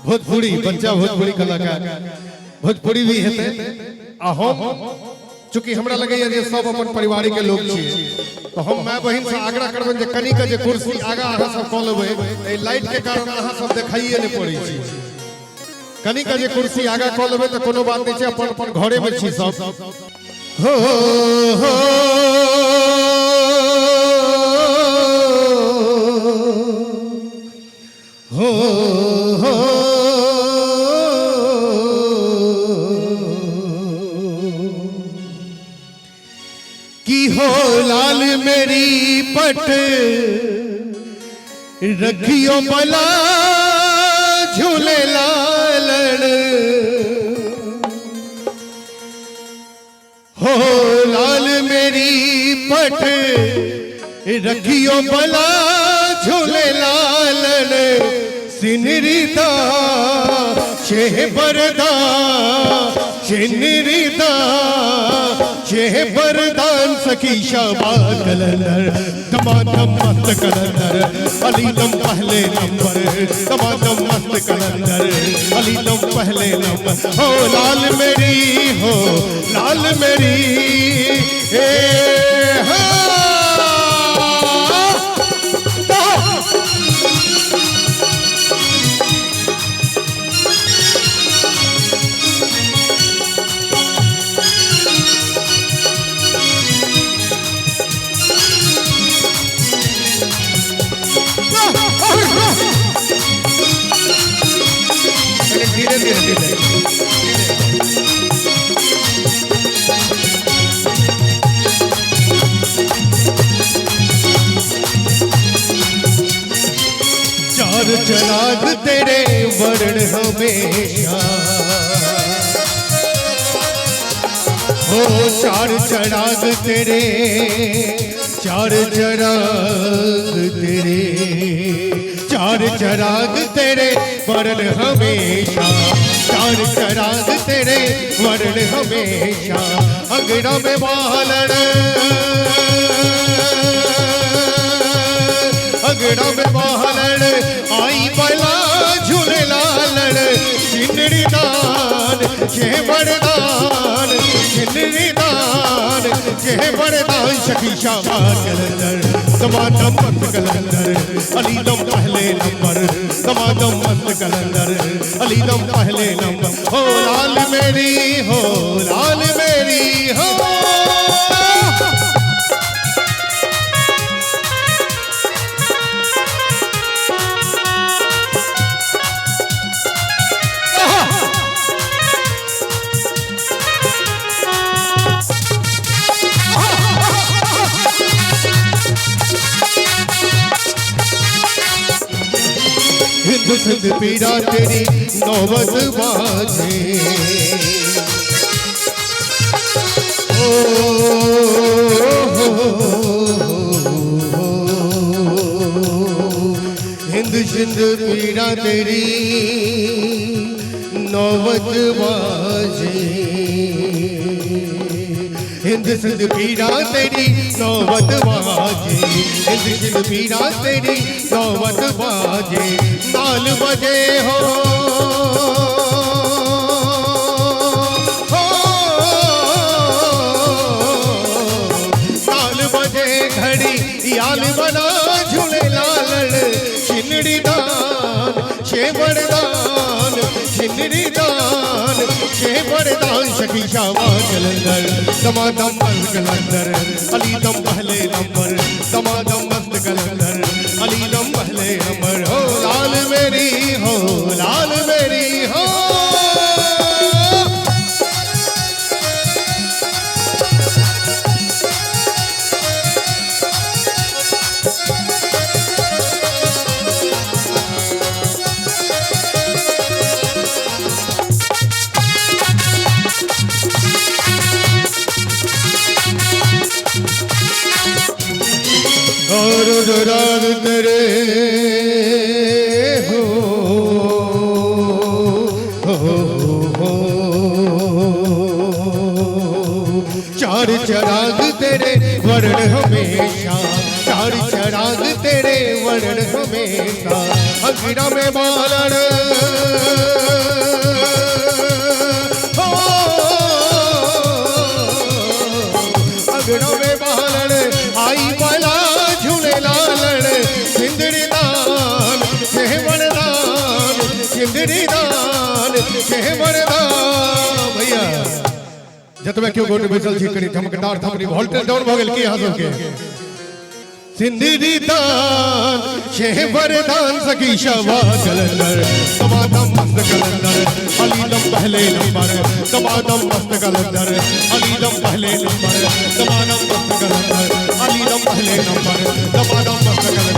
भोजपुरी बच्चा भोजपुरी कलाकार भोजपुरी भी हेते आ हम चूंकि हमरा लगे जे सब अपन परिवार के लोग छिए तो हम माय बहिन से आग्रह करबन जे कनी के जे कुर्सी आगा अहाँ सब क लेबै ए लाइट के कारण अहाँ सब देखाइए नै पड़ै छी कनी के जे कुर्सी आगा क लेबै त कोनो बात नै छै अपन अपन घरे में छी सब हो की हो लाल मेरी पट रखियो बला झूले लालन हो लाल मेरी पट रखियो बला झूले लालन सिनरिदा चेहबरदा चिनरिदा चेहबरदान सखी शाबा कलंदर दमादम मस्त कलंदर अलीदम पहले नंबर दमादम मस्त कलंदर अलीदम पहले नंबर हो लाल मेरी ए हा चार चराग तेरे वर्ण हमेशा हो चार चराग तेरे चार चराग तेरे वर्ण हमेशा चार चराग तेरे वर्ण हमेशा अगड़ा में बालन अगड़ा में बालन आई बला झूले लालन सिंदड़ी दान चेहबरदान सिंदड़ी दान चेहबरदान सखी शाबा कलंदर दमादम मस्त कलंदर अलीदम पहले नंबर दमादम मस्त कलंदर अलीदम पहले नंबर हो लाल मेरी हो हिंद सिंध पीड़ा तेरी नौबत बाजे ओ हिंद सिंध पीड़ा तेरी नौबत बाजे हिंद सिंध पीड़ा तेरी नौबत बाजे हिंद सिंध पीड़ा तेरी नौबत बाजे नाल बजे हो नाल बजे घड़ी याल बना झूले लालन छिनड़ी दान शेबरदान छिनड़ी दान शेबरदान सखी शाबा कलंदर दमादम मस्त कलंदर अलीदम पहले नंबर दमादम मस्त कलंदर अलीदम पहले नंबर हो लाल मेरी हो और राग तेरे हो चार चराग तेरे वर्ण हमेशा चार चराग तेरे वर्ण हमेशा अगिरा में बालन सिंदरी दान छे वरदान भैया जतबे क्यों गोटे बैसल छी करी धमकदार थमरी वोल्टेज डाउन भ गेल की अहाँ सबके सिंदरी दान छे वरदान सखी शवा कलंदर समादम मस्त कलंदर अलीदम पहले नंबर समादम मस्त कलंदर अलीदम पहले नंबर समादम मस्त कलंदर अलीदम पहले नंबर समादम मस्त कलंदर